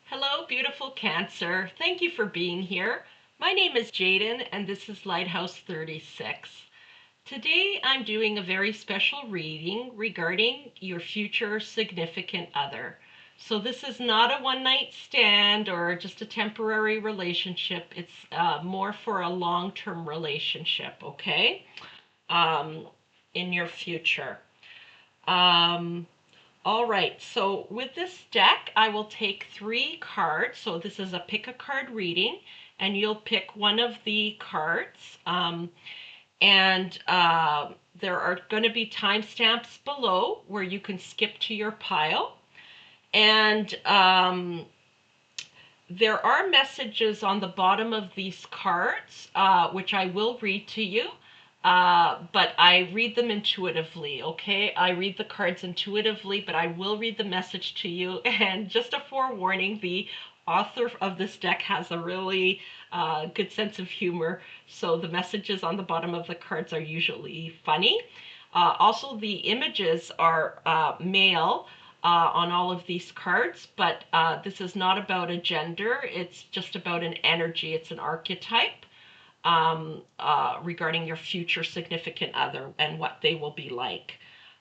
Hello, beautiful Cancer. Thank you for being here. My name is Jaden, and this is Lighthouse 36. Today, I'm doing a very special reading regarding your future significant other. So this is not a one-night stand or just a temporary relationship. It's more for a long-term relationship, okay? In your future. All right, so with this deck, I will take 3 cards. So this is a pick a card reading, and you'll pick one of the cards. There are going to be timestamps below where you can skip to your pile. And there are messages on the bottom of these cards, which I will read to you. But I read them intuitively, okay? I read the cards intuitively, but I will read the message to you. And just a forewarning, the author of this deck has a really good sense of humor, so the messages on the bottom of the cards are usually funny. Also, the images are male on all of these cards, but this is not about a gender. It's just about an energy. It's an archetype. Regarding your future significant other and what they will be like.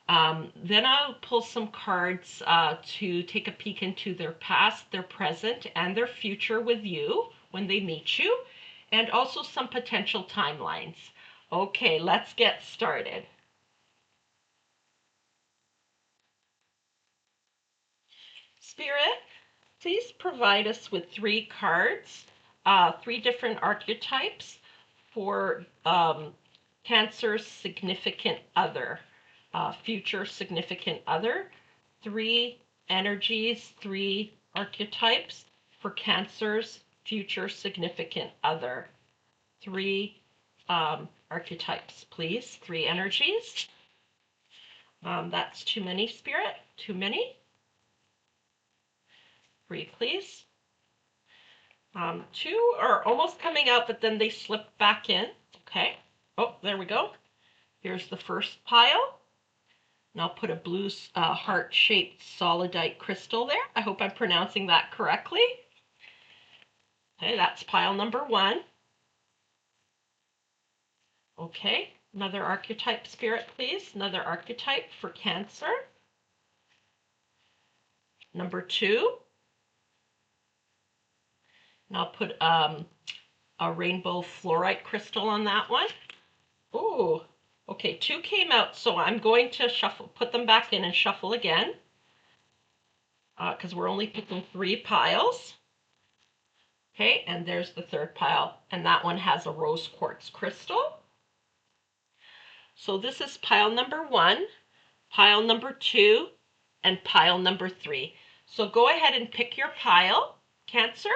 Then I'll pull some cards to take a peek into their past, their present, and their future with you when they meet you, and also some potential timelines. Okay, let's get started. Spirit, please provide us with 3 cards, 3 different archetypes for Cancer's significant other, future significant other. 3 energies, 3 archetypes for Cancer's future significant other. 3 archetypes, please. 3 energies. That's too many, Spirit. Too many. 3, please. 2 are almost coming out, but then they slip back in. Okay. Oh, there we go. Here's the first pile. And I'll put a blue heart-shaped solidite crystal there. I hope I'm pronouncing that correctly. Okay, that's pile number 1. Okay, another archetype, Spirit, please. Another archetype for Cancer. Number 2. And I'll put a rainbow fluorite crystal on that one. Ooh, okay, 2 came out, so I'm going to shuffle, put them back in and shuffle again, because we're only picking 3 piles. Okay, and there's the 3rd pile, and that one has a rose quartz crystal. So this is pile number 1, pile number 2, and pile number 3. So go ahead and pick your pile, Cancer.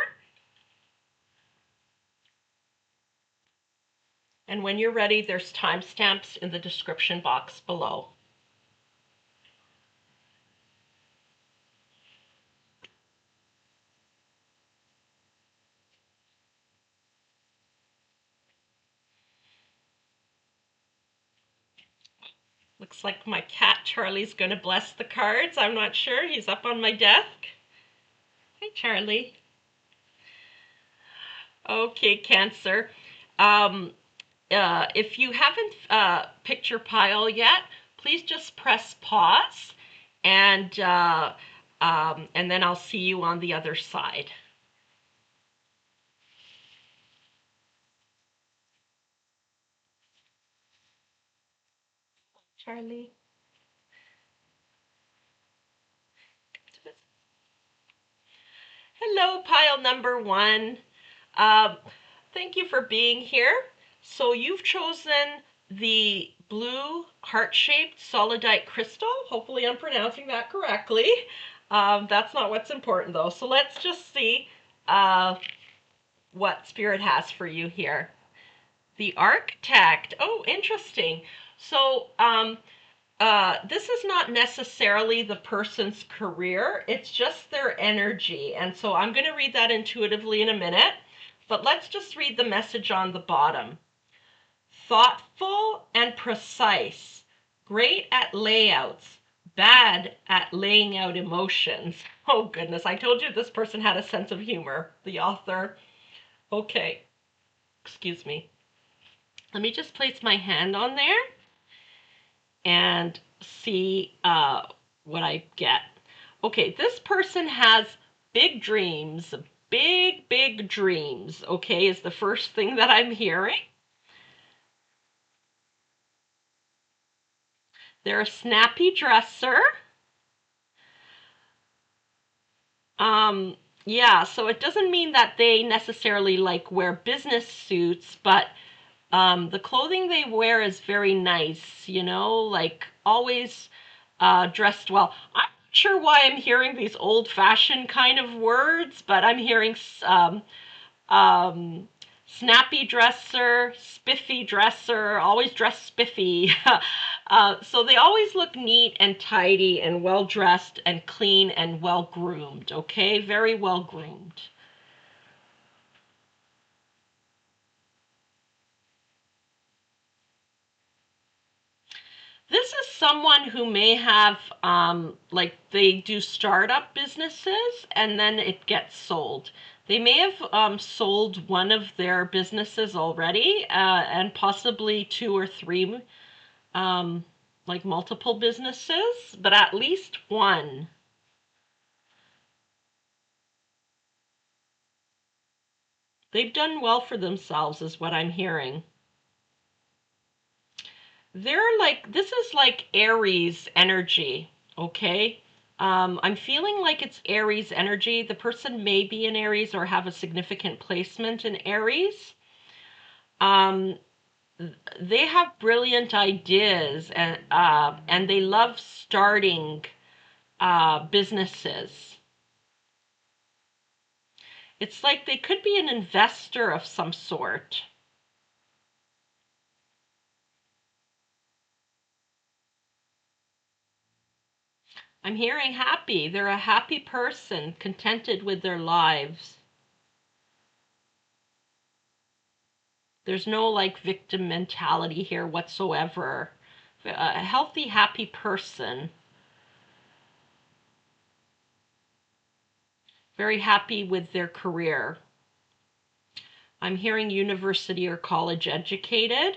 And when you're ready, there's timestamps in the description box below. Looks like my cat Charlie's going to bless the cards. I'm not sure. He's up on my desk. Hi, Charlie. Okay, Cancer. If you haven't picked your pile yet, please just press pause, and then I'll see you on the other side. Charlie. Hello, pile number 1. Thank you for being here. So you've chosen the blue heart-shaped solidite crystal. Hopefully I'm pronouncing that correctly. That's not what's important though. So let's just see what Spirit has for you here. The architect. Oh, interesting. So this is not necessarily the person's career. It's just their energy. And so I'm going to read that intuitively in a minute. But let's just read the message on the bottom. Thoughtful and precise, great at layouts, bad at laying out emotions. Oh goodness, I told you this person had a sense of humor, the author. Okay, excuse me. Let me just place my hand on there and see what I get. Okay, this person has big dreams, big dreams, okay, is the first thing that I'm hearing. They're a snappy dresser. Um, yeah, so it doesn't mean that they necessarily like wear business suits, but the clothing they wear is very nice, you know, like always dressed well. I'm not sure why I'm hearing these old-fashioned kind of words, but I'm hearing um, snappy dresser, spiffy dresser, always dressed spiffy. So they always look neat and tidy and well dressed and clean and well groomed, okay? Very well groomed. This is someone who may have, like, they do startup businesses and then it gets sold. They may have sold one of their businesses already and possibly two or three, um, like multiple businesses, but at least one. They've done well for themselves, is what I'm hearing. They're like, this is like Aries energy, okay? I'm feeling like it's Aries energy. The person may be in Aries or have a significant placement in Aries. Um, they have brilliant ideas and they love starting businesses. It's like they could be an investor of some sort. I'm hearing happy. They're a happy person, contented with their lives. There's no like victim mentality here whatsoever. A healthy, happy person. Very happy with their career. I'm hearing university or college educated.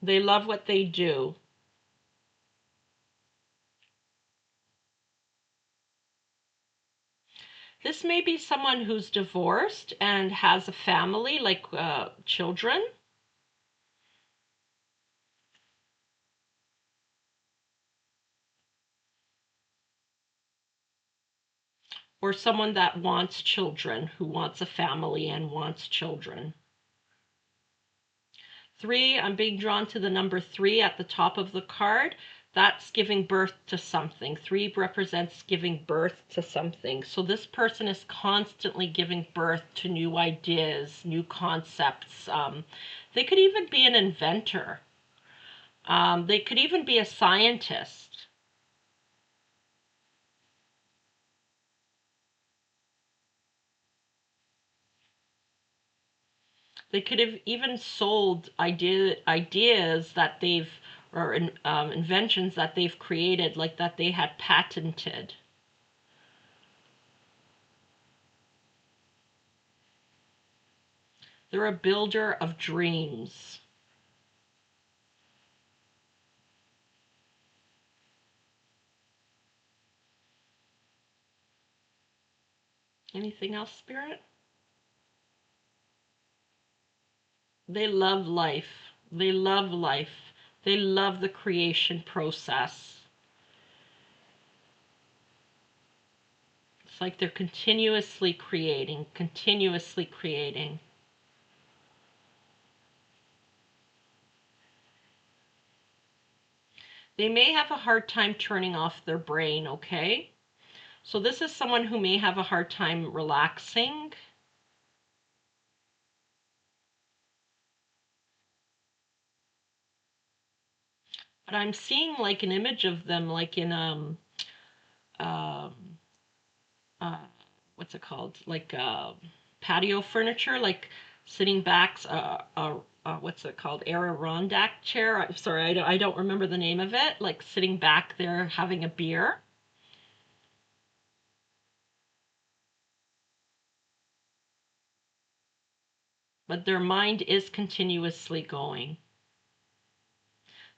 They love what they do. This may be someone who's divorced and has a family, like children, or someone that wants children, who wants a family and wants children. Three, I'm being drawn to the number three at the top of the card. That's giving birth to something. Three represents giving birth to something. So this person is constantly giving birth to new ideas, new concepts. They could even be an inventor. They could even be a scientist. They could have even sold ideas that they've, or inventions that they've created, like that they had patented. They're a builder of dreams. Anything else, Spirit? They love life. They love life. They love the creation process. It's like they're continuously creating, continuously creating. They may have a hard time turning off their brain, okay? So this is someone who may have a hard time relaxing. But I'm seeing like an image of them like in um uh what's it called? Like patio furniture, like sitting back, what's it called? Adirondack chair. I'm sorry, I don't remember the name of it. Like sitting back there having a beer. But their mind is continuously going.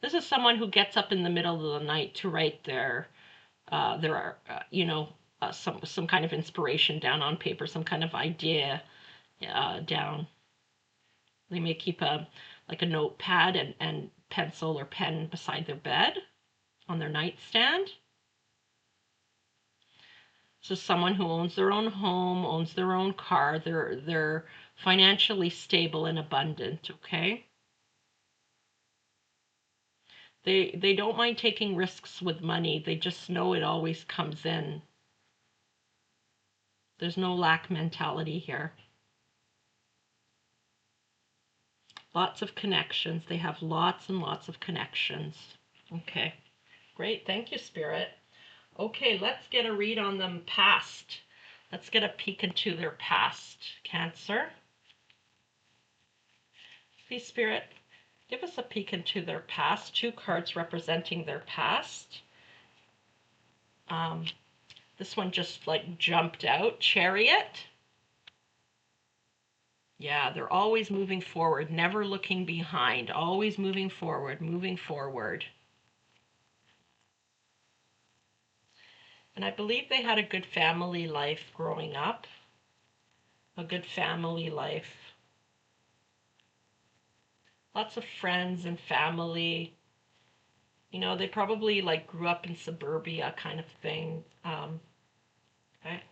This is someone who gets up in the middle of the night to write some kind of inspiration down on paper, some kind of idea down. They may keep a notepad and pencil or pen beside their bed on their nightstand. So someone who owns their own home, owns their own car, they're financially stable and abundant, okay? They don't mind taking risks with money. They just know it always comes in. There's no lack mentality here. Lots of connections. They have lots and lots of connections. Okay, great. Thank you, Spirit. Okay, let's get a read on them past. Let's get a peek into their past. Cancer. Please, Spirit, give us a peek into their past. 2 cards representing their past. This one just like jumped out. Chariot. Yeah, they're always moving forward, never looking behind, always moving forward, moving forward. And I believe they had a good family life growing up. A good family life. Lots of friends and family. You know, they probably like grew up in suburbia kind of thing. Okay.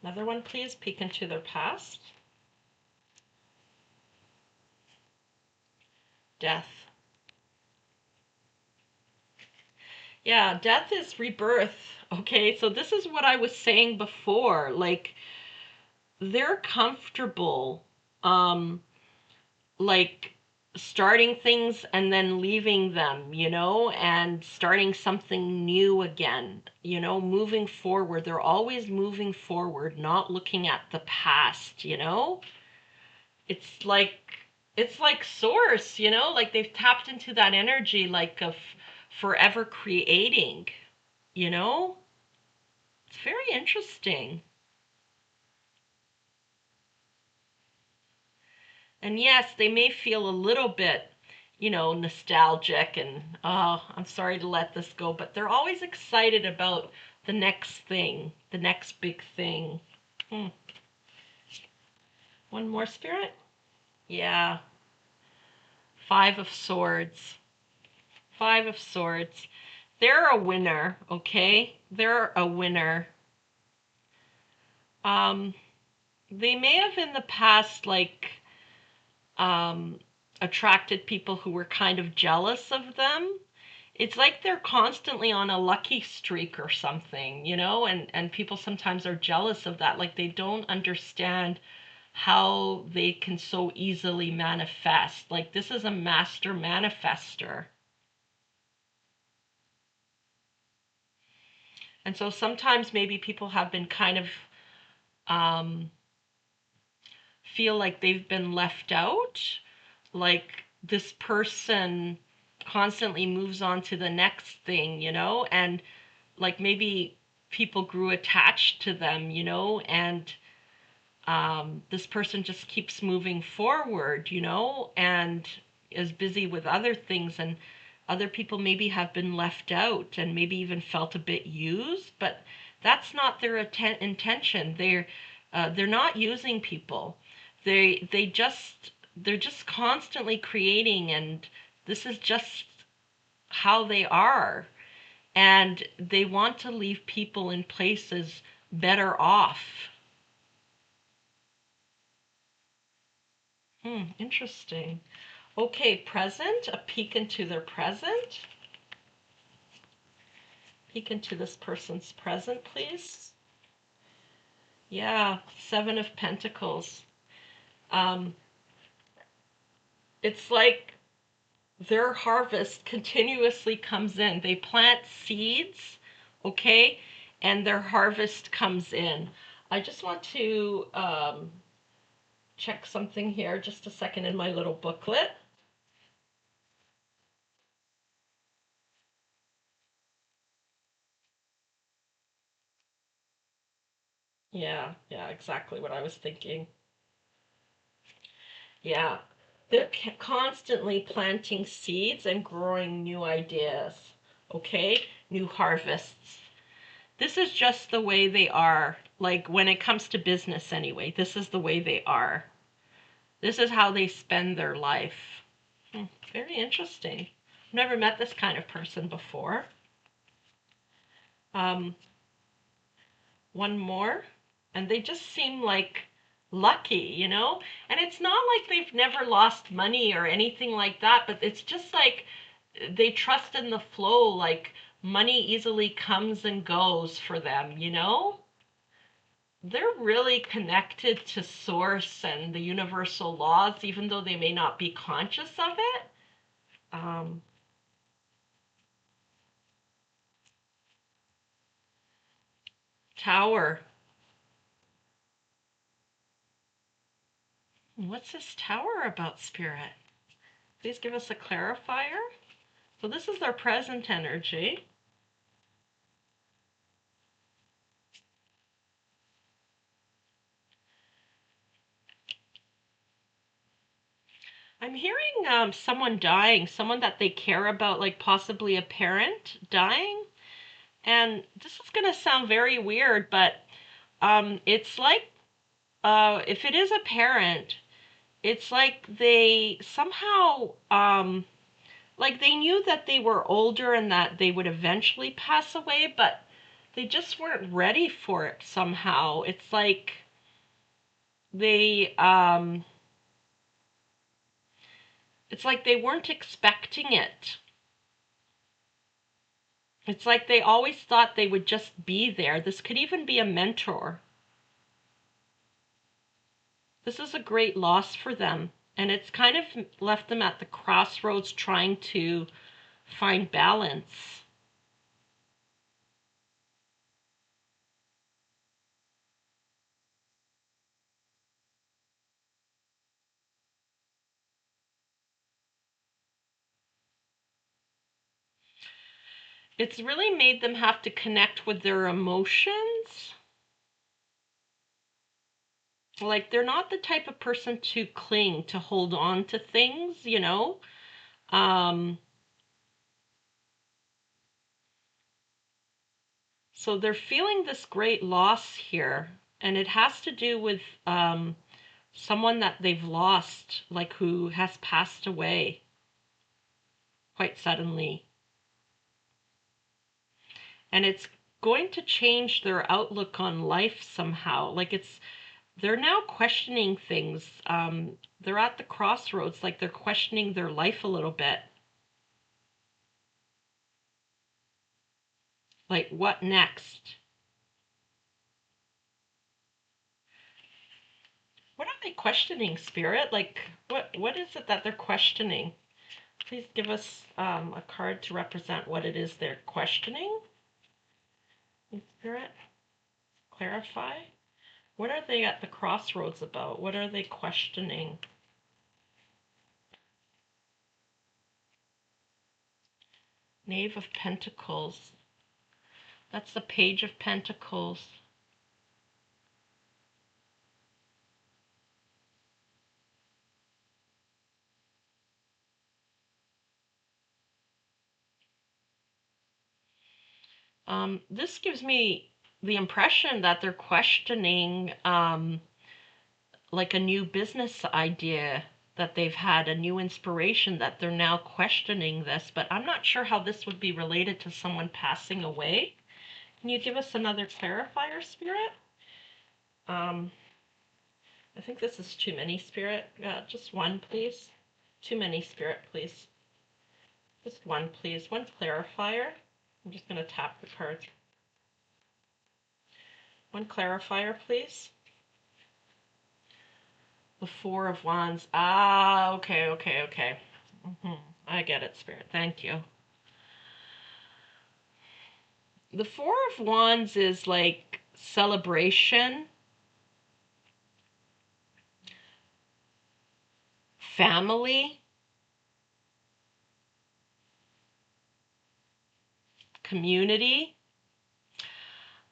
Another one, please. Peek into their past. Death. Yeah, death is rebirth. Okay, so this is what I was saying before. Like, they're comfortable, like starting things and then leaving them, and starting something new again, moving forward. They're always moving forward, not looking at the past. It's like source, like they've tapped into that energy like of forever creating, you know? It's very interesting. And yes, they may feel a little bit, nostalgic and, oh, I'm sorry to let this go, but they're always excited about the next thing, the next big thing. One more, Spirit? Yeah. 5 of Swords. 5 of Swords. They're a winner, okay? They're a winner. They may have in the past, like, attracted people who were kind of jealous of them. It's like they're constantly on a lucky streak or something, and people sometimes are jealous of that. Like they don't understand how they can so easily manifest. Like this is a master manifester. And so sometimes maybe people have been kind of feel like they've been left out, like this person constantly moves on to the next thing, and like maybe people grew attached to them, and this person just keeps moving forward, and is busy with other things, and other people maybe have been left out and maybe even felt a bit used, but that's not their intention. They're not using people. They're just constantly creating, and this is just how they are, and they want to leave people in places better off. Interesting. Okay, present, a peek into their present. Peek into this person's present, please. Yeah, 7 of Pentacles. It's like their harvest continuously comes in. They plant seeds, okay, and their harvest comes in. I just want to check something here just a second in my little booklet. Yeah, exactly what I was thinking. Yeah, they're constantly planting seeds and growing new ideas, okay? New harvests. This is just the way they are. Like when it comes to business, anyway, this is the way they are. This is how they spend their life. Very interesting. I've never met this kind of person before. Um, one more, and they just seem like lucky, you know? And it's not like they've never lost money or anything like that, but it's just like they trust in the flow, like money easily comes and goes for them, you know? They're really connected to source and the universal laws, even though they may not be conscious of it. Um, Tower. What's this tower about, Spirit? Please give us a clarifier. So this is their present energy. I'm hearing someone dying, someone that they care about, like possibly a parent dying. And this is going to sound very weird, but it's like if it is a parent, it's like they somehow, like they knew that they were older and that they would eventually pass away, but they just weren't ready for it somehow. It's like they, it's like they weren't expecting it. It's like they always thought they would just be there. This could even be a mentor. This is a great loss for them. And it's kind of left them at the crossroads trying to find balance. It's really made them have to connect with their emotions. Like they're not the type of person to cling, to hold on to things, you know? Um, so they're feeling this great loss here. And it has to do with someone that they've lost, like who has passed away quite suddenly. And it's going to change their outlook on life somehow. Like they're now questioning things. They're at the crossroads, like they're questioning their life a little bit. Like, what next? What are they questioning, Spirit? Like, what is it that they're questioning? Please give us a card to represent what it is they're questioning. Spirit, clarify. What are they at the crossroads about? What are they questioning? Knave of Pentacles. That's the Page of Pentacles. This gives me the impression that they're questioning like a new business idea that they've had, a new inspiration that they're now questioning this, but I'm not sure how this would be related to someone passing away. Can you give us another clarifier, Spirit? Um, I think this is too many, Spirit. Just one, please. Too many, Spirit, please. Just one, please. One clarifier. I'm just going to tap the cards. One clarifier, please. The Four of Wands. Ah, okay. I get it, Spirit. Thank you. The Four of Wands is like celebration. family, community.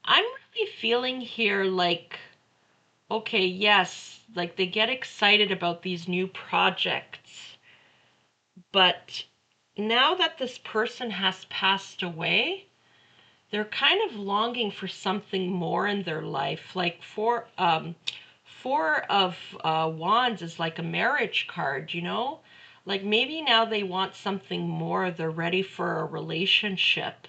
I'm really feeling here like, okay, yes, like they get excited about these new projects, but now that this person has passed away, they're kind of longing for something more in their life. Like four of wands is like a marriage card, you know? Like maybe now they want something more. They're ready for a relationship.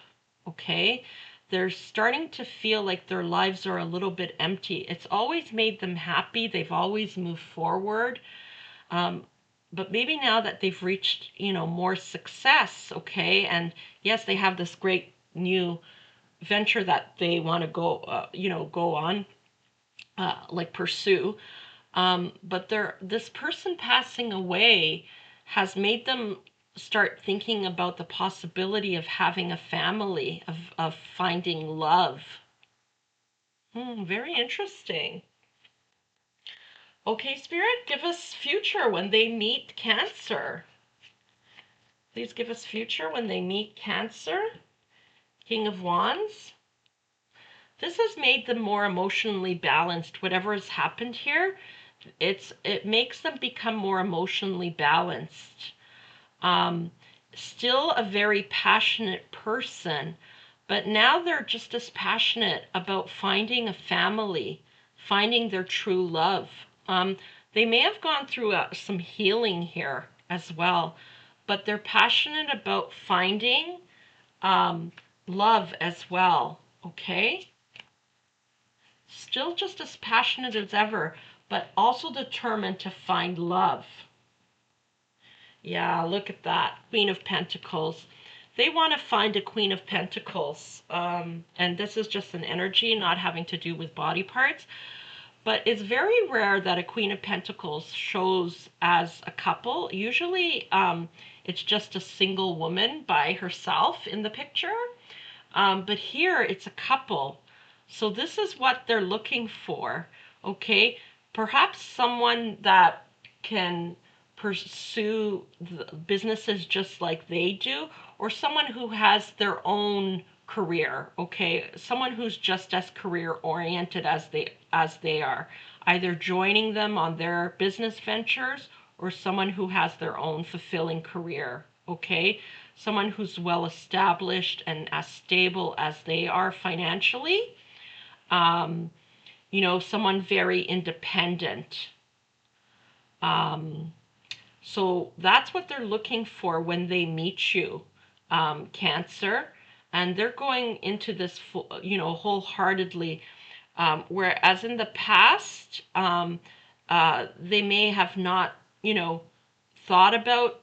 Okay? They're starting to feel like their lives are a little bit empty. It's always made them happy. They've always moved forward. Um, but maybe now that they've reached, more success, okay, and yes, they have this great new venture that they want to go on, like pursue. But this person passing away has made them start thinking about the possibility of having a family, of finding love. Very interesting. Okay, Spirit, give us future when they meet Cancer. Please give us future when they meet Cancer. King of Wands. This has made them more emotionally balanced. Whatever has happened here, it makes them become more emotionally balanced. Still a very passionate person, but now they're just as passionate about finding a family, finding their true love. They may have gone through some healing here as well, but they're passionate about finding love as well. Okay? Still just as passionate as ever, but also determined to find love. Yeah, look at that. Queen of Pentacles. They want to find a Queen of Pentacles. And this is just an energy, not having to do with body parts. But it's very rare that a Queen of Pentacles shows as a couple. Usually it's just a single woman by herself in the picture. But here it's a couple. So this is what they're looking for, okay? Perhaps someone that can pursue the businesses just like they do, or someone who has their own career, okay? Someone who's just as career oriented as they are, either joining them on their business ventures or someone who has their own fulfilling career, okay? Someone who's well established and as stable as they are financially. Someone very independent. So that's what they're looking for when they meet you, Cancer. And they're going into this, wholeheartedly. Whereas in the past, they may have not, thought about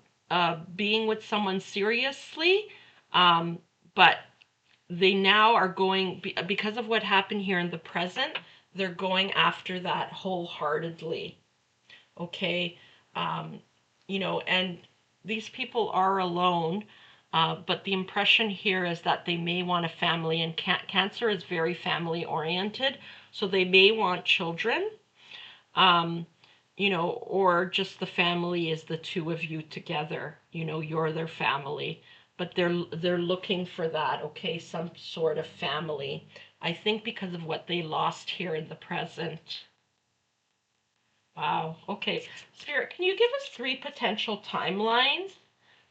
being with someone seriously, but they now are going, because of what happened here in the present, they're going after that wholeheartedly. Okay. And these people are alone, but the impression here is that they may want a family, and Cancer is very family oriented, so they may want children, or just the family is the two of you together, you're their family, but they're looking for that, okay, some sort of family. I think because of what they lost here in the present. Wow. Okay. Spirit, can you give us three potential timelines?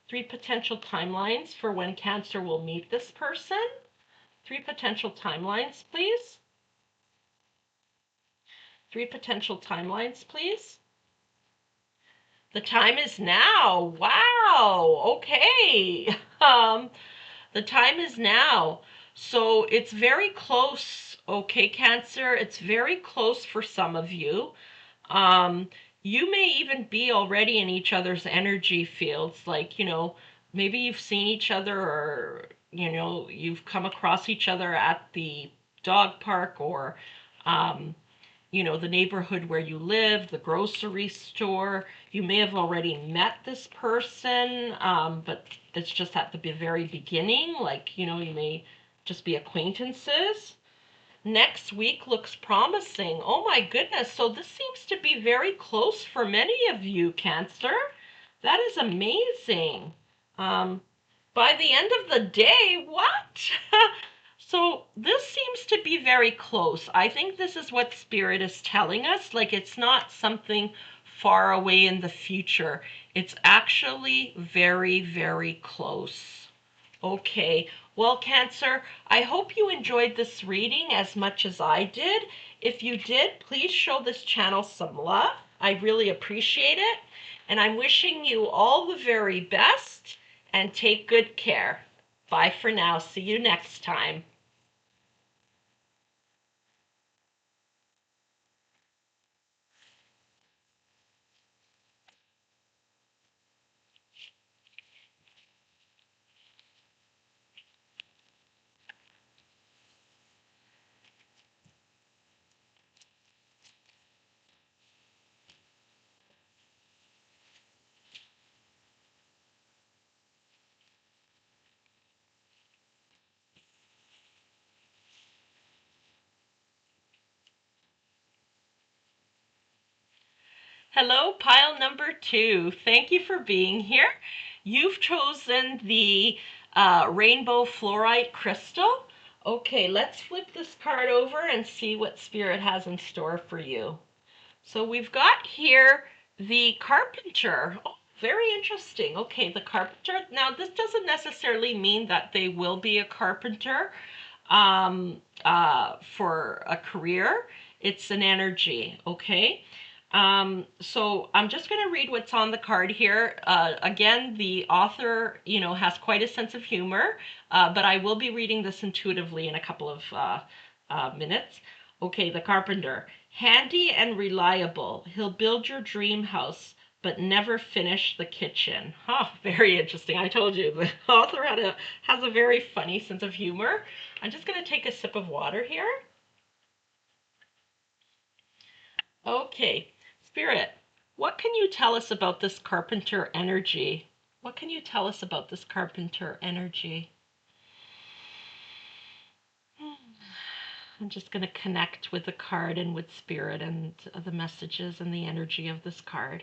Three potential timelines for when Cancer will meet this person? Three potential timelines, please. Three potential timelines, please. The time is now. Wow. Okay. The time is now. So it's very close. Okay, Cancer, it's very close for some of you. You may even be already in each other's energy fields, like, maybe you've seen each other, or, you've come across each other at the dog park, or, the neighborhood where you live, the grocery store. You may have already met this person, but it's just at the very beginning, like, you may just be acquaintances. Next week looks promising. Oh my goodness. So this seems to be very close for many of you, Cancer. That is amazing. Um, by the end of the day, what? So this seems to be very close. I think this is what Spirit is telling us. Like it's not something far away in the future. It's actually very, very close. Okay, well, Cancer, I hope you enjoyed this reading as much as I did. If you did, please show this channel some love. I really appreciate it. And I'm wishing you all the very best and take good care. Bye for now. See you next time. Hello, pile number 2. Thank you for being here. You've chosen the rainbow fluorite crystal. Okay, let's flip this card over and see what Spirit has in store for you. So we've got here the carpenter. Oh, very interesting. Okay, the carpenter. Now, this doesn't necessarily mean that they will be a carpenter for a career. It's an energy, okay? So I'm just going to read what's on the card here. Again, the author, has quite a sense of humor, but I will be reading this intuitively in a couple of minutes. Okay, the carpenter. Handy and reliable. He'll build your dream house, but never finish the kitchen. Huh, very interesting. I told you, the author has a very funny sense of humor. I'm just going to take a sip of water here. Okay, Spirit, what can you tell us about this carpenter energy? What can you tell us about this carpenter energy? I'm just going to connect with the card and with Spirit and the messages and the energy of this card.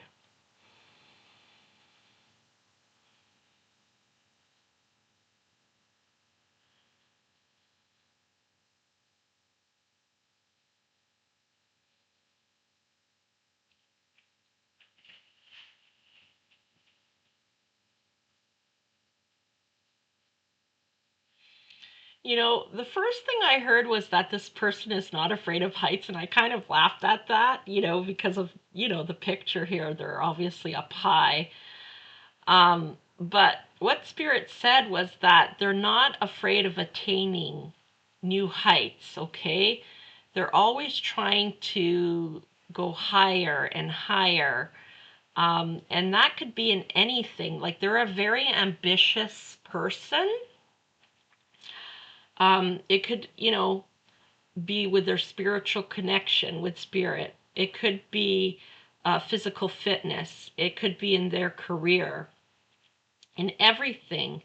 The first thing I heard was that this person is not afraid of heights, and I kind of laughed at that, because of, the picture here. They're obviously up high. But what Spirit said was that they're not afraid of attaining new heights, okay? They're always trying to go higher and higher. And that could be in anything. Like they're a very ambitious person. It could, be with their spiritual connection with Spirit. It could be physical fitness. It could be in their career. In everything,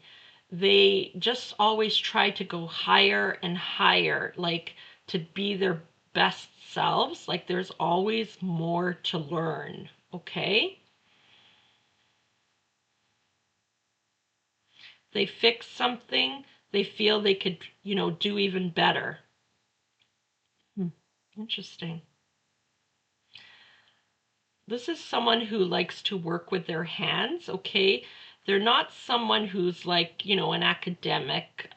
they just always try to go higher and higher, like to be their best selves. Like there's always more to learn, okay? They fix something, they feel they could, do even better. Interesting. This is someone who likes to work with their hands, okay? They're not someone who's like, an academic.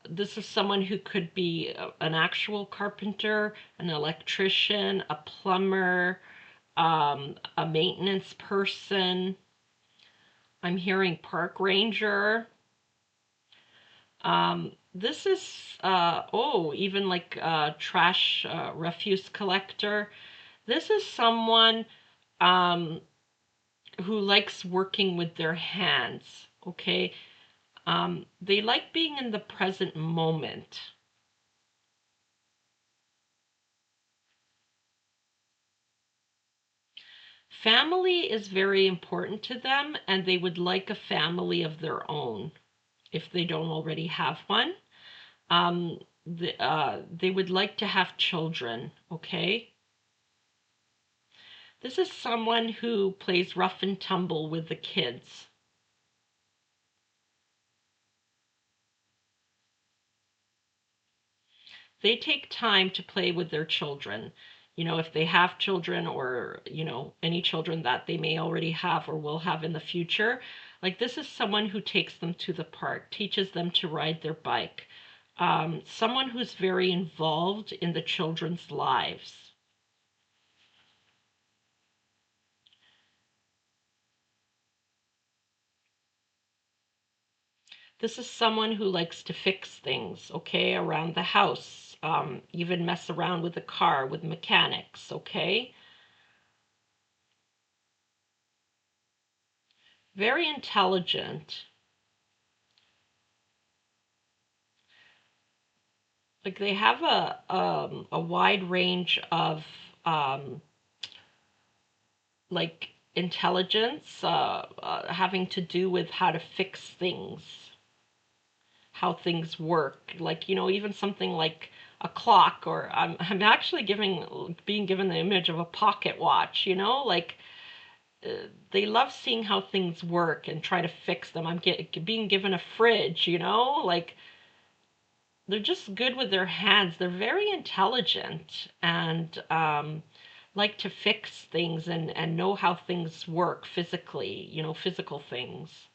This is someone who could be an actual carpenter, an electrician, a plumber, a maintenance person. I'm hearing park ranger. This is, even like trash refuse collector. This is someone who likes working with their hands, okay? They like being in the present moment. Family is very important to them, and they would like a family of their own if they don't already have one. They would like to have children, okay? This is someone who plays rough and tumble with the kids. They take time to play with their children. You know, if they have children or, you know, any children that they may already have or will have in the future, like this is someone who takes them to the park, teaches them to ride their bike, someone who's very involved in the children's lives. This is someone who likes to fix things, okay, around the house, even mess around with the car, with mechanics, okay? Very intelligent. Like they have a wide range of um, like intelligence having to do with how to fix things, how things work. Like, you know, even something like a clock, or I'm actually being given the image of a pocket watch, you know, like they love seeing how things work and try to fix them. Being given a fridge, you know, like they're just good with their hands. They're very intelligent and like to fix things and know how things work physically, you know, physical things.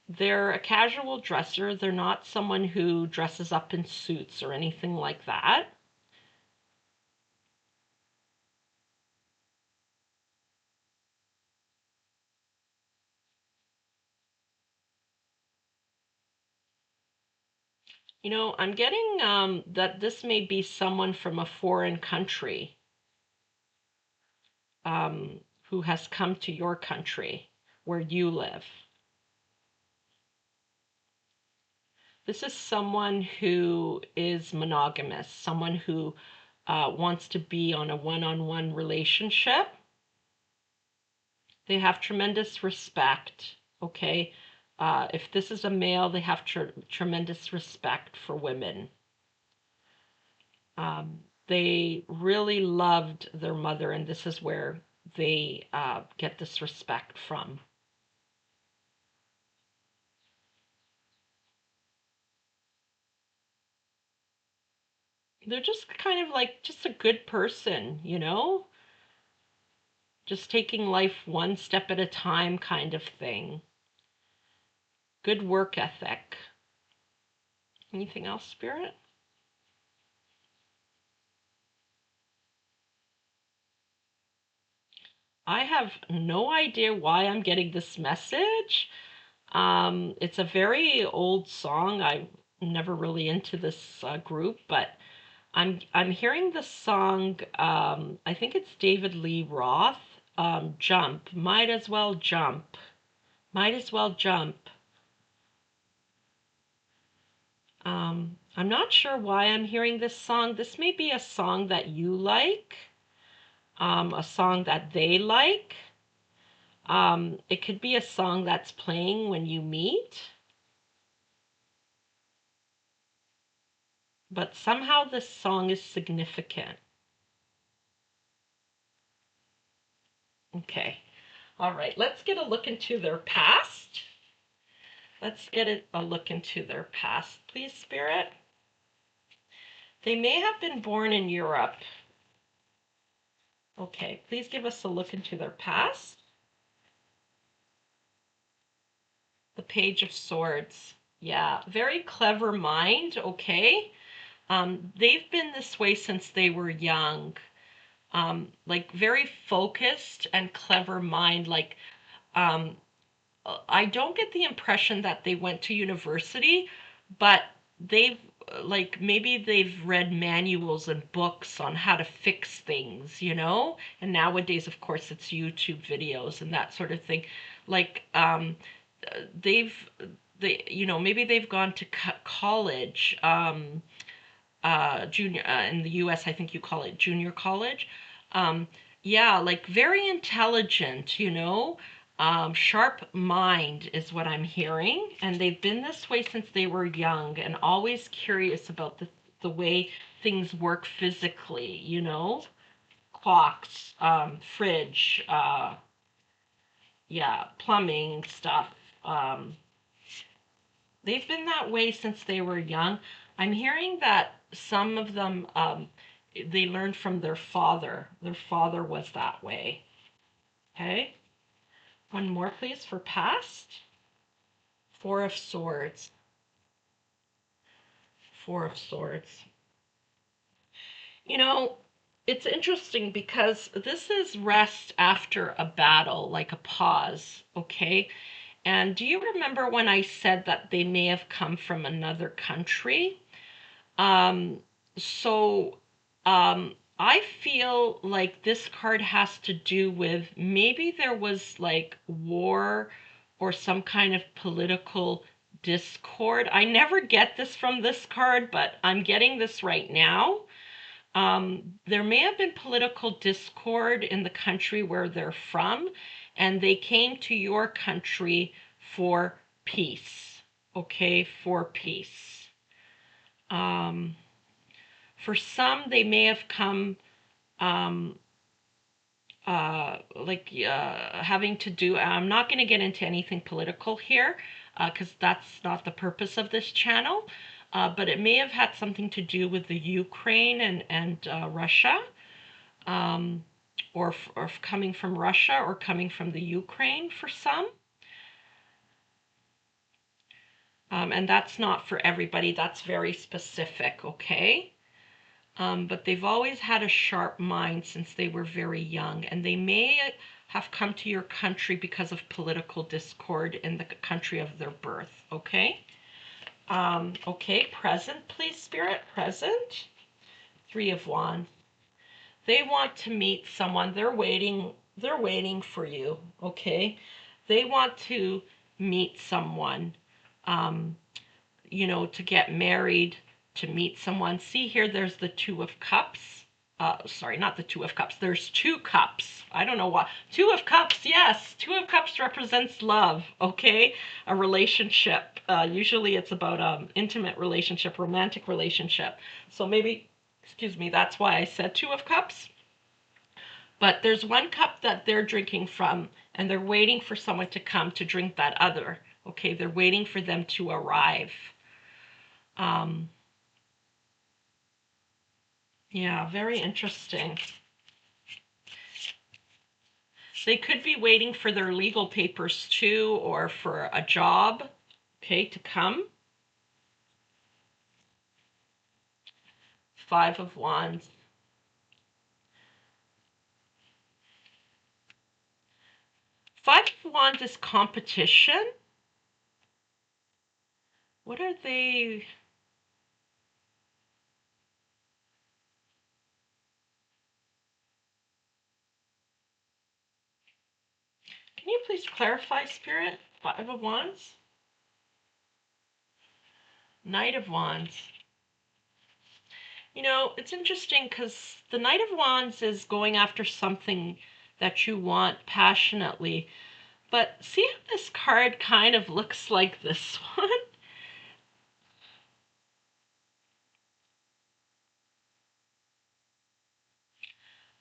They're a casual dresser. They're not someone who dresses up in suits or anything like that. You know, I'm getting that this may be someone from a foreign country who has come to your country where you live. This is someone who is monogamous, someone who wants to be on a one-on-one relationship. They have tremendous respect, okay? If this is a male, they have tremendous respect for women. They really loved their mother, and this is where they get this respect from. They're just kind of like just a good person, you know? Just taking life one step at a time kind of thing. Good work ethic. Anything else, Spirit? I have no idea why I'm getting this message. It's a very old song. I'm never really into this group, but I'm hearing the song. I think it's David Lee Roth. Jump. Might as well jump. Might as well jump. I'm not sure why I'm hearing this song. This may be a song that you like, a song that they like. It could be a song that's playing when you meet, but somehow this song is significant. Okay. All right. Let's get a look into their past. Let's get a look into their past, please, Spirit. They may have been born in Europe. Okay. Please give us a look into their past. The Page of Swords. Yeah. Very clever mind. Okay. They've been this way since they were young. Like very focused and clever mind. Like, um, I don't get the impression that they went to university, but they've like maybe they've read manuals and books on how to fix things, you know? And nowadays, of course, it's YouTube videos and that sort of thing. Like, they've you know, maybe they've gone to college, junior in the US, I think you call it junior college. Um, yeah, like very intelligent, you know. Sharp mind is what I'm hearing, and they've been this way since they were young and always curious about the way things work physically, you know, clocks, fridge, yeah, plumbing stuff. Um, they've been that way since they were young. I'm hearing that some of them, they learned from their father. Their father was that way. Okay. One more, please, for past. Four of Swords. Four of Swords. You know, it's interesting because this is rest after a battle, like a pause, okay? And do you remember when I said that they may have come from another country? Um, so I feel like this card has to do with maybe there was like war or some kind of political discord. I never get this from this card, but I'm getting this right now. There may have been political discord in the country where they're from, and they came to your country for peace. Okay, for peace. Um, for some, they may have come um, having to do. I'm not going to get into anything political here because that's not the purpose of this channel. But it may have had something to do with the Ukraine and Russia, um, or coming from Russia or coming from the Ukraine for some. And that's not for everybody. That's very specific, okay? But they've always had a sharp mind since they were very young, and they may have come to your country because of political discord in the country of their birth, okay? Okay, present, please, Spirit, present. Three of Wands. They want to meet someone. They're waiting for you, okay? They want to meet someone, um, you know, to get married, to meet someone. See here, there's the Two of Cups. Sorry, not the Two of Cups. There's two cups. I don't know why. Two of Cups, yes. Two of Cups represents love, okay? A relationship. Usually it's about intimate relationship, romantic relationship. So maybe, excuse me, that's why I said Two of Cups. But there's one cup that they're drinking from, and they're waiting for someone to come to drink that other. Okay, they're waiting for them to arrive. Um, yeah, very interesting. They could be waiting for their legal papers too, or for a job, okay, to come. Five of Wands. Five of Wands is competition. What are they? Can you please clarify, Spirit? Five of Wands? Knight of Wands. You know, it's interesting because the Knight of Wands is going after something that you want passionately. But see how this card kind of looks like this one?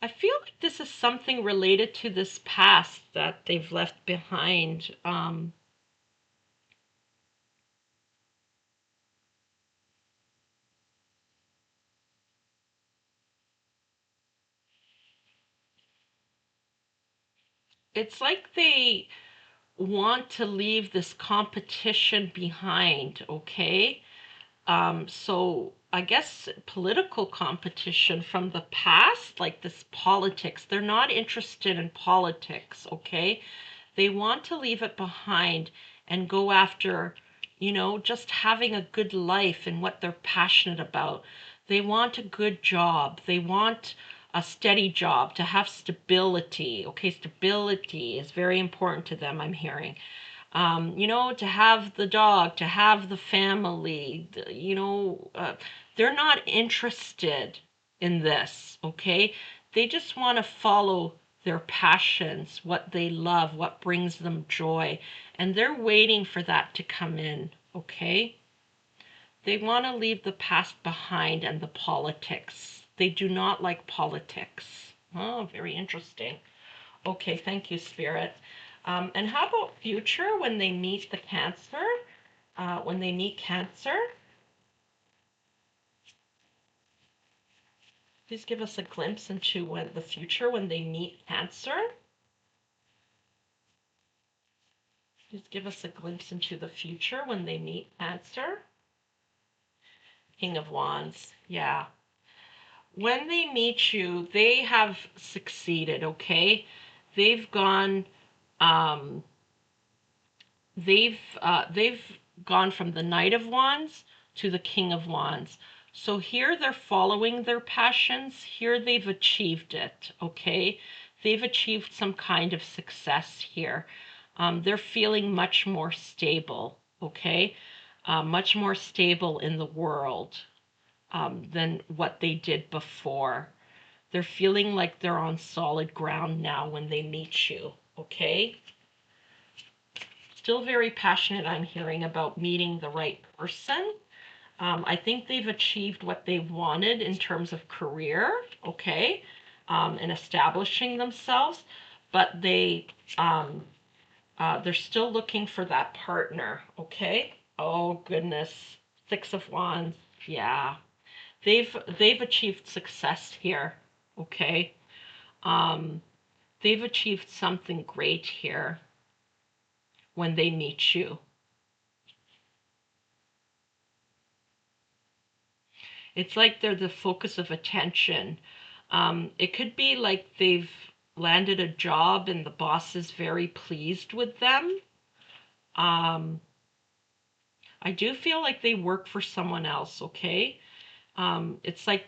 I feel like this is something related to this past that they've left behind. It's like they want to leave this competition behind, okay? So I guess political competition from the past, like this politics, they're not interested in politics, okay? They want to leave it behind and go after, you know, just having a good life and what they're passionate about. They want a good job. They want a steady job, to have stability. Okay, stability is very important to them, I'm hearing. You know, to have the dog, to have the family, you know, they're not interested in this, okay? They just want to follow their passions, what they love, what brings them joy. And they're waiting for that to come in, okay? They want to leave the past behind and the politics. They do not like politics. Oh, very interesting. Okay, thank you, Spirit. And how about future when they meet the Cancer? When they meet Cancer, please give us a glimpse into the future when they meet Cancer. Please give us a glimpse into the future when they meet Cancer. King of Wands, yeah. When they meet you, they have succeeded, okay? They've gone, um, they've gone from the Knight of Wands to the King of Wands. So here they're following their passions. Here they've achieved it, okay? They've achieved some kind of success here. They're feeling much more stable, okay? Much more stable in the world than what they did before. They're feeling like they're on solid ground now when they meet you, okay? Still very passionate, I'm hearing, about meeting the right person. I think they've achieved what they wanted in terms of career, okay, and establishing themselves, but they're still looking for that partner, okay? Oh goodness, Six of Wands, yeah. They've achieved success here, okay? They've achieved something great here when they meet you. It's like they're the focus of attention. It could be like they've landed a job and the boss is very pleased with them. I do feel like they work for someone else, okay? It's like,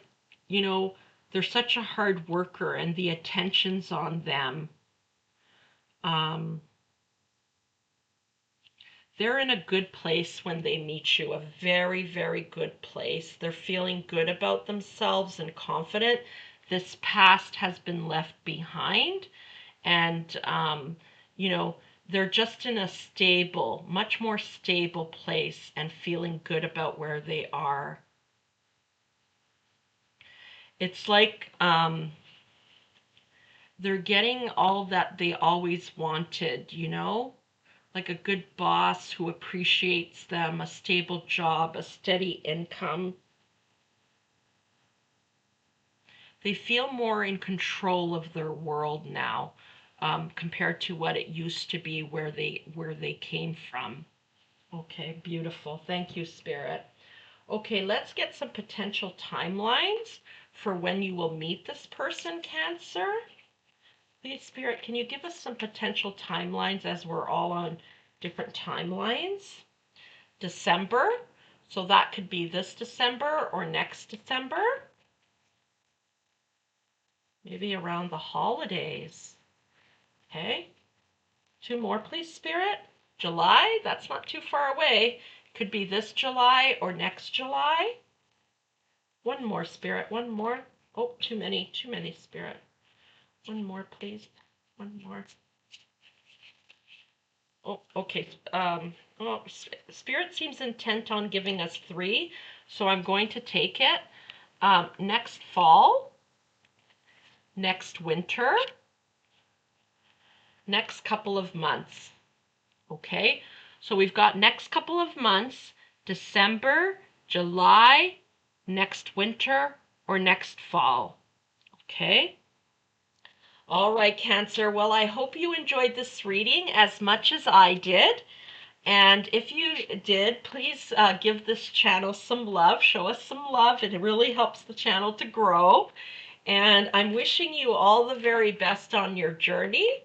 you know, they're such a hard worker and the attention's on them. They're in a good place when they meet you, a very, very good place. They're feeling good about themselves and confident. This past has been left behind, and, you know, they're just in a stable, much more stable place and feeling good about where they are. It's like they're getting all that they always wanted, you know? Like a good boss who appreciates them, a stable job, a steady income. They feel more in control of their world now, compared to what it used to be where they came from. Okay, beautiful. Thank you, Spirit. Okay, let's get some potential timelines for when you will meet this person, Cancer. Please, Spirit, can you give us some potential timelines as we're all on different timelines? December, so that could be this December or next December. Maybe around the holidays. Okay. Two more, please, Spirit. July, that's not too far away. Could be this July or next July. One more, Spirit, one more. Oh, too many, Spirit. One more, please. One more. Oh, okay. Well, Spirit seems intent on giving us three, so I'm going to take it. Next fall, next winter, next couple of months. Okay, so we've got next couple of months, December, July, next winter, or next fall. Okay. All right, Cancer. Well, I hope you enjoyed this reading as much as I did. And if you did, please give this channel some love. Show us some love. It really helps the channel to grow. And I'm wishing you all the very best on your journey.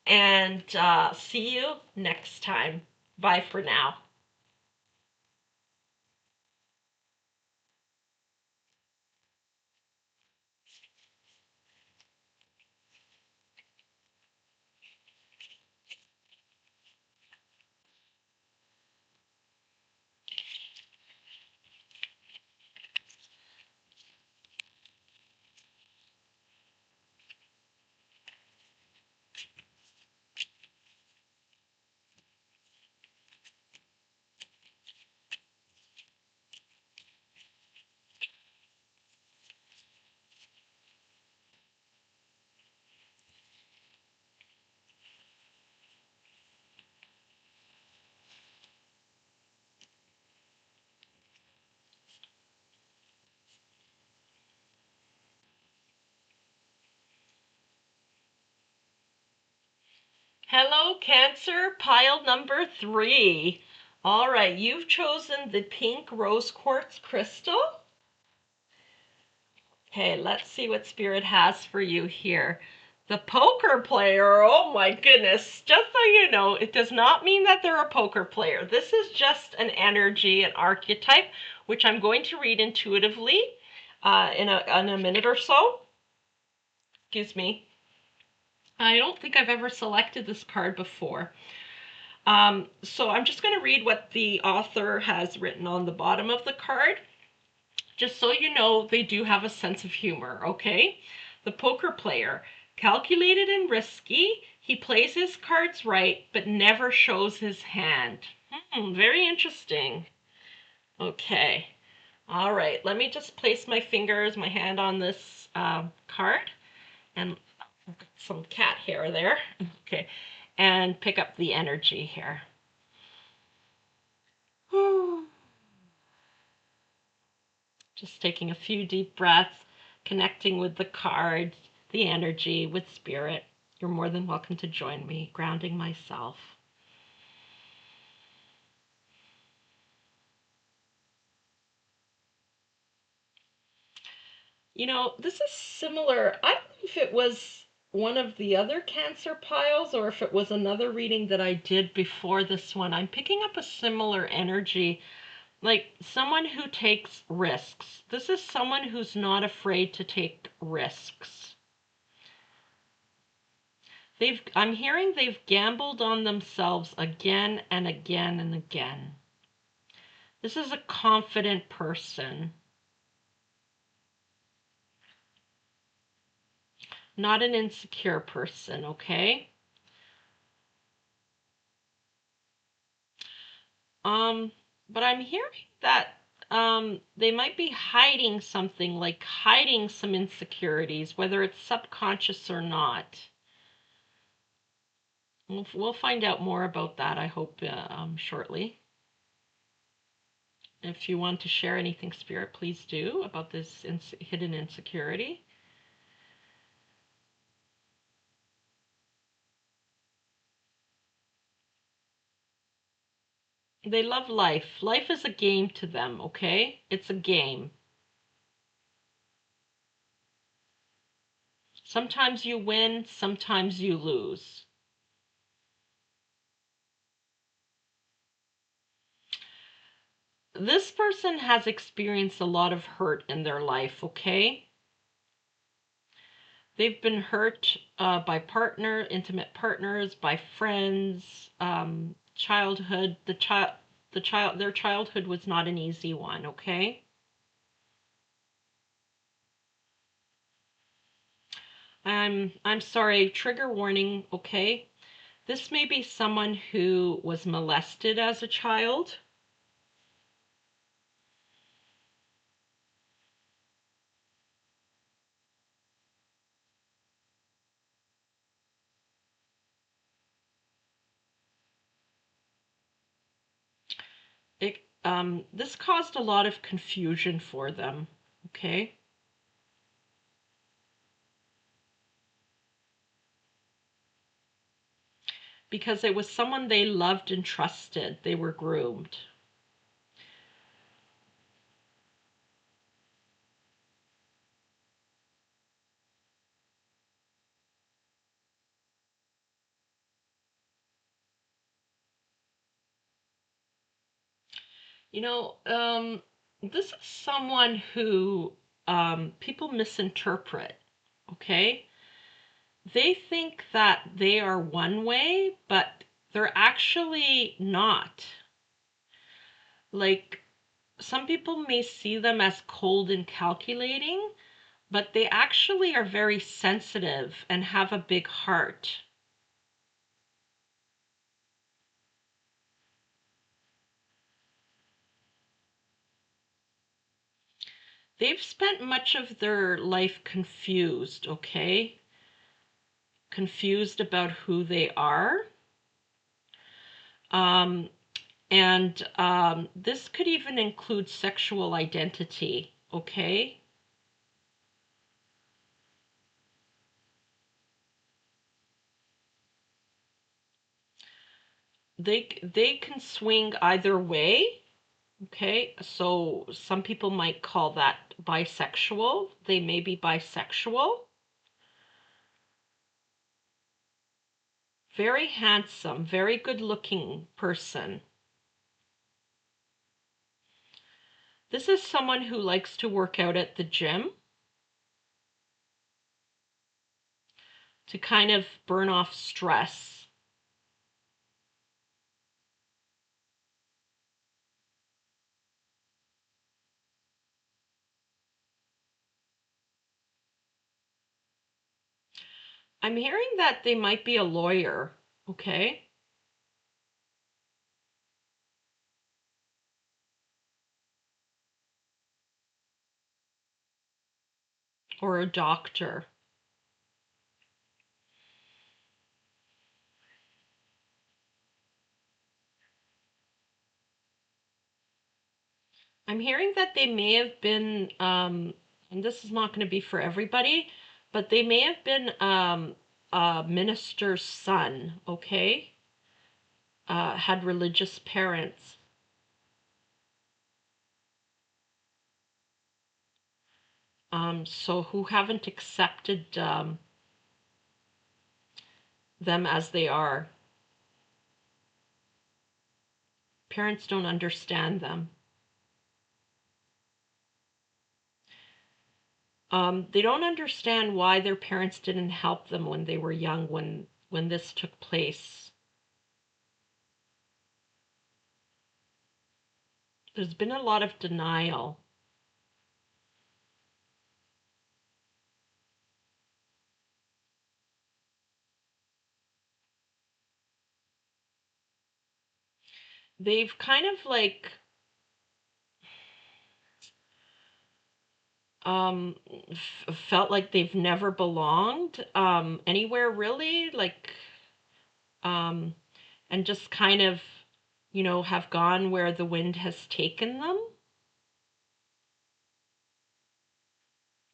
And see you next time. Bye for now. Hello, Cancer, pile number 3. All right, you've chosen the pink rose quartz crystal. Okay, let's see what Spirit has for you here. The poker player, oh my goodness. Just so you know, it does not mean that they're a poker player. This is just an energy, an archetype, which I'm going to read intuitively in a minute or so. Excuse me. I don't think I've ever selected this card before. So I'm just going to read what the author has written on the bottom of the card. Just so you know, they do have a sense of humor, okay? The poker player, calculated and risky. He plays his cards right, but never shows his hand. Very interesting. Okay. All right, let me just place my hand on this card, and some cat hair there. Okay, and pick up the energy here. Just taking a few deep breaths, connecting with the cards, the energy, with Spirit. You're more than welcome to join me, grounding myself. You know, this is similar. I don't know if it was one of the other Cancer piles or if it was another reading that I did before this one. I'm picking up a similar energy, like someone who takes risks. This is someone who's not afraid to take risks. I'm hearing they've gambled on themselves again and again and again. This is a confident person. Not an insecure person, okay? But I'm hearing that they might be hiding something, like hiding some insecurities, whether it's subconscious or not. We'll find out more about that, I hope, shortly. If you want to share anything, Spirit, please do about this hidden insecurity. They love life. Life is a game to them, okay? It's a game. Sometimes you win, sometimes you lose. This person has experienced a lot of hurt in their life, okay? They've been hurt by intimate partners, by friends, childhood. Their childhood was not an easy one, okay? I'm sorry, trigger warning, okay? This may be someone who was molested as a child. This caused a lot of confusion for them, okay? Because it was someone they loved and trusted. They were groomed. You know, this is someone who people misinterpret, okay? They think that they are one way, but they're actually not. Like, some people may see them as cold and calculating, but they actually are very sensitive and have a big heart. They've spent much of their life confused, okay? Confused about who they are. And this could even include sexual identity, okay? they can swing either way. Okay, so some people might call that bisexual. They may be bisexual. Very handsome, very good looking person. This is someone who likes to work out at the gym to kind of burn off stress. I'm hearing that they might be a lawyer, okay? Or a doctor. I'm hearing that they may have been, and this is not going to be for everybody, but they may have been a minister's son, okay? Had religious parents. So who haven't accepted them as they are. Parents don't understand them. They don't understand why their parents didn't help them when they were young, when this took place. There's been a lot of denial. They've kind of like um, felt like they've never belonged anywhere really, like um, and just kind of, have gone where the wind has taken them.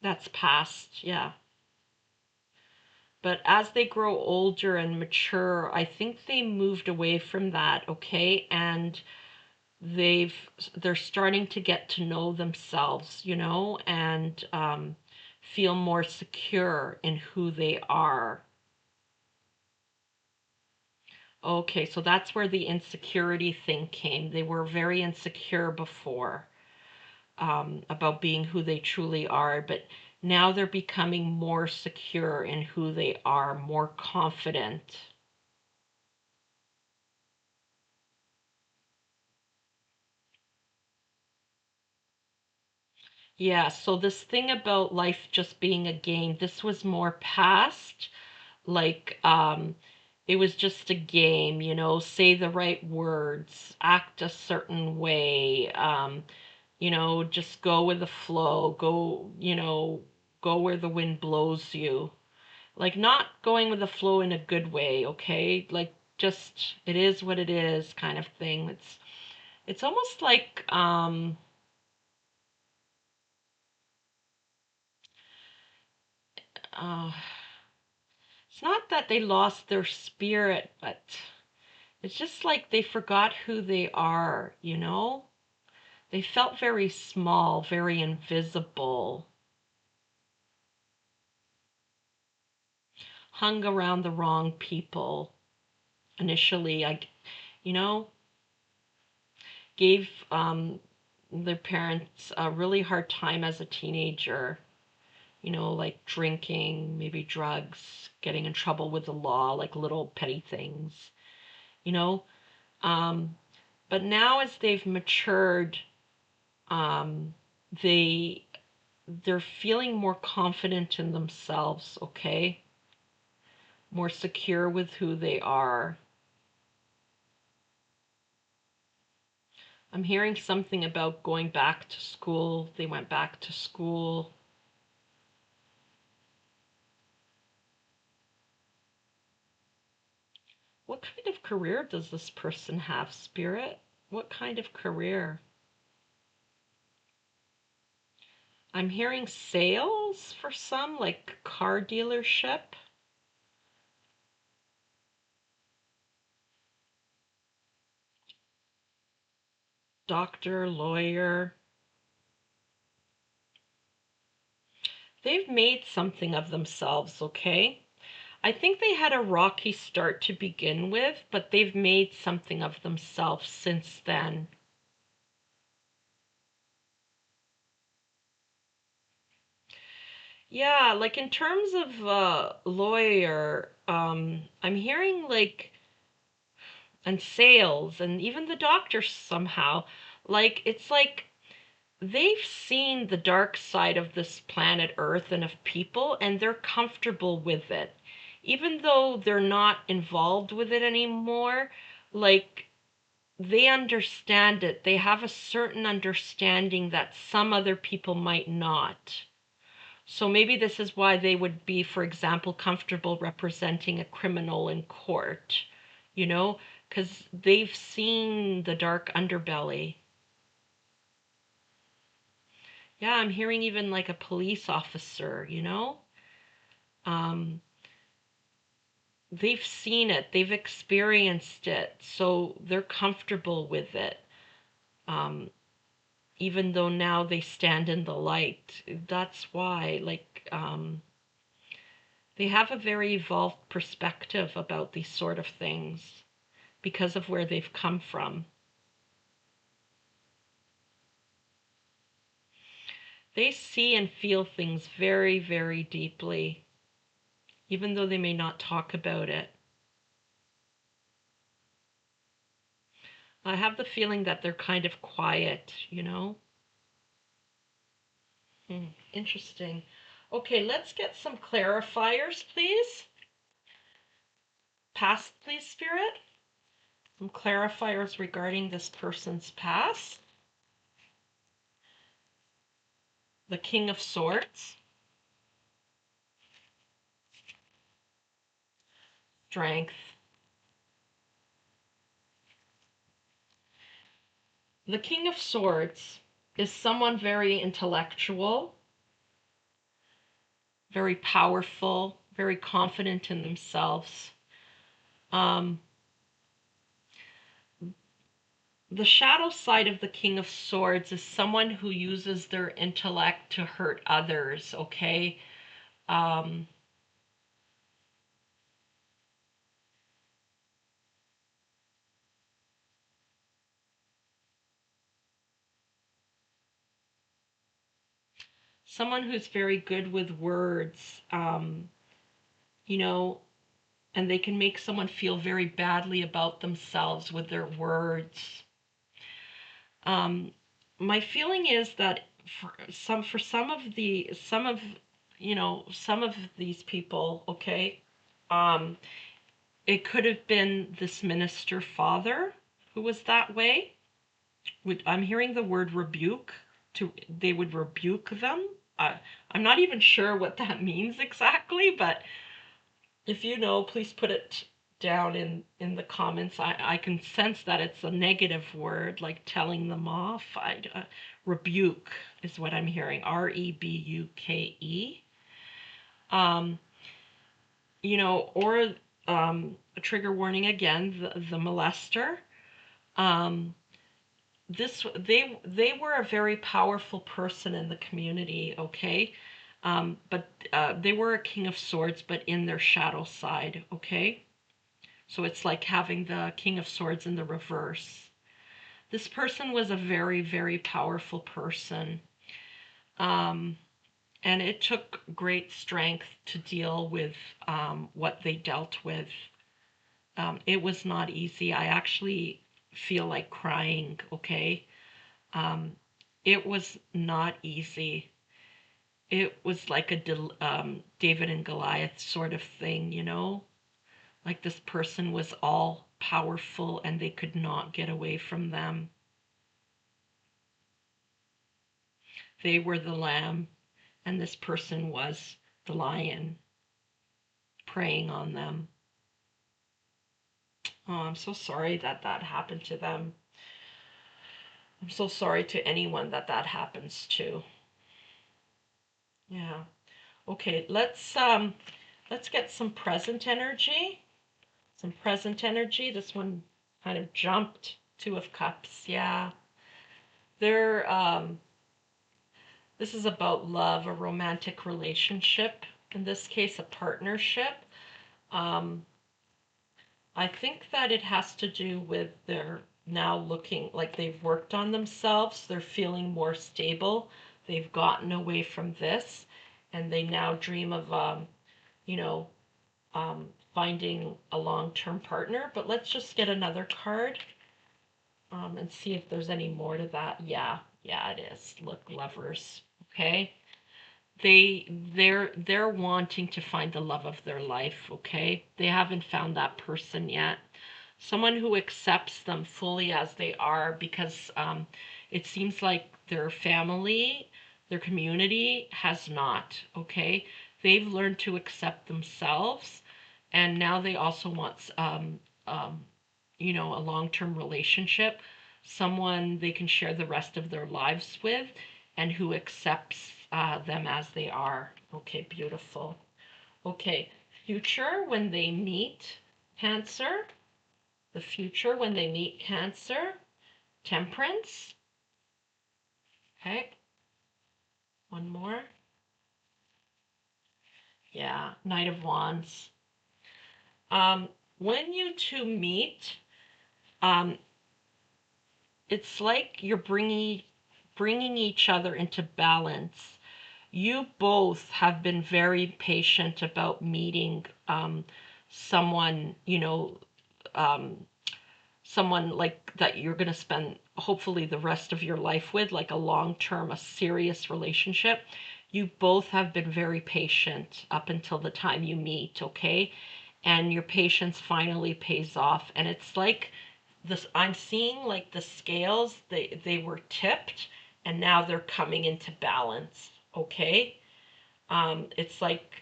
That's past, yeah. But as they grow older and mature, I think they moved away from that, okay? And they've they're starting to get to know themselves, and feel more secure in who they are. Okay, so that's where the insecurity thing came. They were very insecure before, about being who they truly are, but now they're becoming more secure in who they are, more confident. Yeah, so this thing about life just being a game, this was more past, like it was just a game, say the right words, act a certain way, just go with the flow, go where the wind blows you. Like not going with the flow in a good way, okay? Like just it is what it is kind of thing. It's almost like uh it's not that they lost their spirit, but it's just like they forgot who they are. They felt very small, very invisible, hung around the wrong people initially. You know, gave their parents a really hard time as a teenager, like drinking, maybe drugs, getting in trouble with the law, like little petty things, you know. Um, but now as they've matured, um, they they're feeling more confident in themselves, okay? More secure with who they are. I'm hearing something about going back to school. They went back to school. What kind of career does this person have, Spirit? What kind of career? I'm hearing sales for some, like car dealership. Doctor, lawyer. They've made something of themselves, okay? I think they had a rocky start to begin with, but they've made something of themselves since then. Yeah, like in terms of lawyer, I'm hearing like, and sales, and even the doctors somehow, like it's like they've seen the dark side of this planet Earth and of people, and they're comfortable with it. Even though they're not involved with it anymore, like they understand it. They have a certain understanding that some other people might not. So maybe this is why they would be, for example, comfortable representing a criminal in court, you know, because they've seen the dark underbelly. Yeah, I'm hearing even like a police officer, you know? Um, they've seen it, they've experienced it, so they're comfortable with it. Um, Even though now they stand in the light. That's why, like, they have a very evolved perspective about these sort of things because of where they've come from. They see and feel things very, very deeply, even though they may not talk about it. I have the feeling that they're kind of quiet, you know? Interesting. Okay, let's get some clarifiers, please. Past, please, Spirit. Some clarifiers regarding this person's past. The King of Swords. Strength. The King of Swords is someone very intellectual, very powerful, very confident in themselves. Um, the shadow side of the King of Swords is someone who uses their intellect to hurt others, okay? Um, Someone who's very good with words, you know, and they can make someone feel very badly about themselves with their words. Um, my feeling is that for some of some of these people, okay, um, it could have been this minister father who was that way. I'm hearing the word rebuke. They would rebuke them. I'm not even sure what that means exactly, but if you know, please put it down in the comments. I can sense that it's a negative word, like telling them off. Rebuke is what I'm hearing. Rebuke. Um, or a trigger warning again. The molester. Um, they were a very powerful person in the community. Okay. But they were a King of Swords, but in their shadow side. Okay. So it's like having the King of Swords in the reverse. This person was a very, very powerful person. Um, and it took great strength to deal with what they dealt with. It was not easy. I actually feel like crying, okay? Um, it was not easy. It was like a David and Goliath sort of thing, you know? Like this person was all powerful and they could not get away from them. They were the lamb and this person was the lion preying on them. Oh, I'm so sorry that that happened to them. I'm so sorry to anyone that that happens to. Yeah. Okay, let's get some present energy. Some present energy. This one kind of jumped. Two of Cups. Yeah. They're this is about love, a romantic relationship, in this case, a partnership. Um, I think that it has to do with their now looking like they've worked on themselves, they're feeling more stable, they've gotten away from this, and they now dream of, you know, finding a long-term partner. But let's just get another card and see if there's any more to that. Yeah, it is. Look, lovers. Okay. They're wanting to find the love of their life, okay? They haven't found that person yet. Someone who accepts them fully as they are, because it seems like their family, their community has not, okay? They've learned to accept themselves, and now they also want a long-term relationship, someone they can share the rest of their lives with, and who accepts them as they are. Okay, beautiful. Okay, future when they meet Cancer. The future when they meet Cancer. Temperance. Okay, one more. Yeah, Knight of Wands. Um, when you two meet, um, it's like you're bringing each other into balance. You both have been very patient about meeting someone, um, someone like that you're going to spend hopefully the rest of your life with, like a long term, a serious relationship. You both have been very patient up until the time you meet, okay? And your patience finally pays off. And it's like this, I'm seeing like the scales, they were tipped and now they're coming into balance, okay? It's like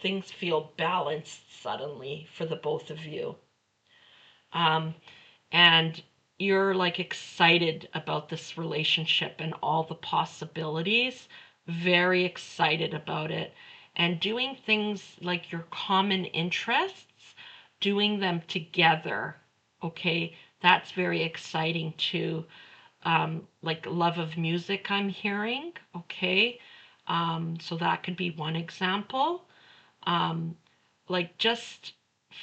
things feel balanced suddenly for the both of you. Um, and you're like excited about this relationship and all the possibilities, very excited about it, and doing things like your common interests, doing them together. Okay, that's very exciting too. Like love of music, I'm hearing. Okay, so that could be one example. um, like just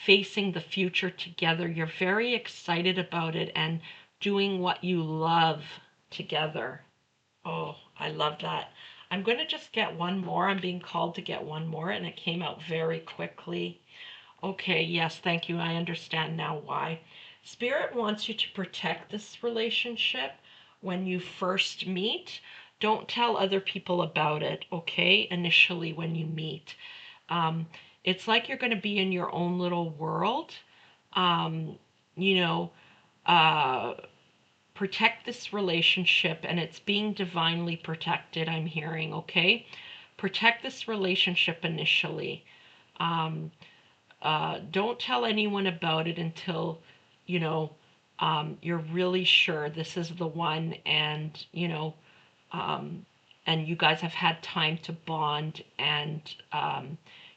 facing the future together. You're very excited about it and doing what you love together. Oh, I love that. I'm going to just get one more. I'm being called to get one more, and it came out very quickly. Okay, yes, thank you. I understand now why. Spirit wants you to protect this relationship when you first meet. Don't tell other people about it, okay? Initially, when you meet. Um, it's like you're going to be in your own little world. Um, you know, uh, protect this relationship, and it's being divinely protected, I'm hearing, okay? Protect this relationship initially. Um, don't tell anyone about it until, you know, you're really sure this is the one, and, um, and you guys have had time to bond, and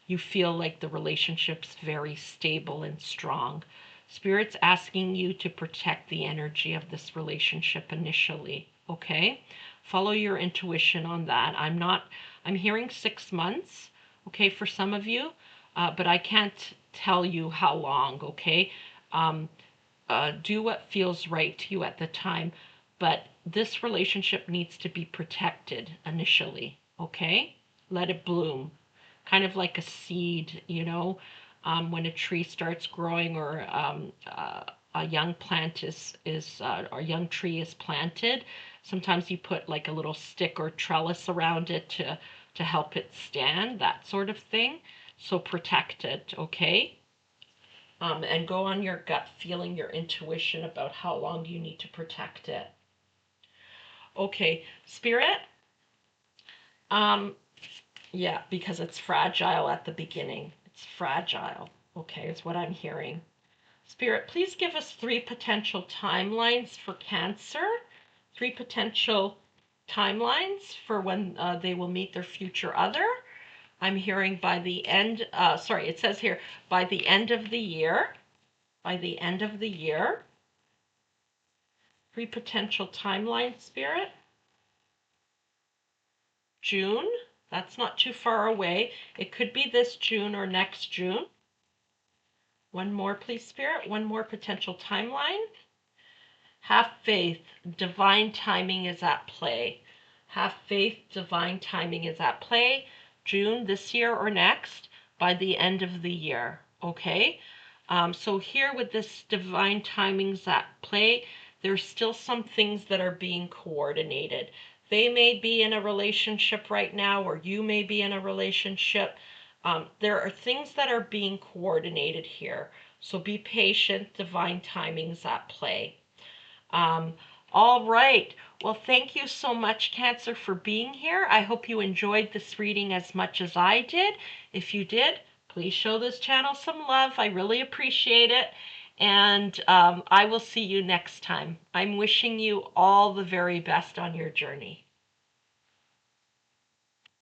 you feel like the relationship's very stable and strong. Spirit's asking you to protect the energy of this relationship initially, okay? Follow your intuition on that. I'm hearing 6 months, okay, for some of you, but I can't tell you how long, okay? Um, do what feels right to you at the time. But this relationship needs to be protected initially, okay? Let it bloom, kind of like a seed, when a tree starts growing, or a young plant or young tree is planted. Sometimes you put like a little stick or trellis around it to help it stand, that sort of thing. So protect it, okay? And go on your gut feeling, your intuition about how long you need to protect it. Okay, Spirit. Um, yeah, because it's fragile at the beginning. It's fragile. Okay, is what I'm hearing. Spirit, please give us 3 potential timelines for Cancer. 3 potential timelines for when they will meet their future other. I'm hearing by the end, it says here, by the end of the year. By the end of the year. Three potential timeline, Spirit. June, that's not too far away. It could be this June or next June. One more, please, Spirit. One more potential timeline. Have faith, divine timing is at play. Have faith, divine timing is at play. June this year or next, by the end of the year, okay? So here with this divine timings at play, there's still some things that are being coordinated. They may be in a relationship right now, or you may be in a relationship. There are things that are being coordinated here. So be patient, divine timings at play. All right. Well, thank you so much, Cancer, for being here. I hope you enjoyed this reading as much as I did. If you did, please show this channel some love. I really appreciate it. And I will see you next time. I'm wishing you all the very best on your journey.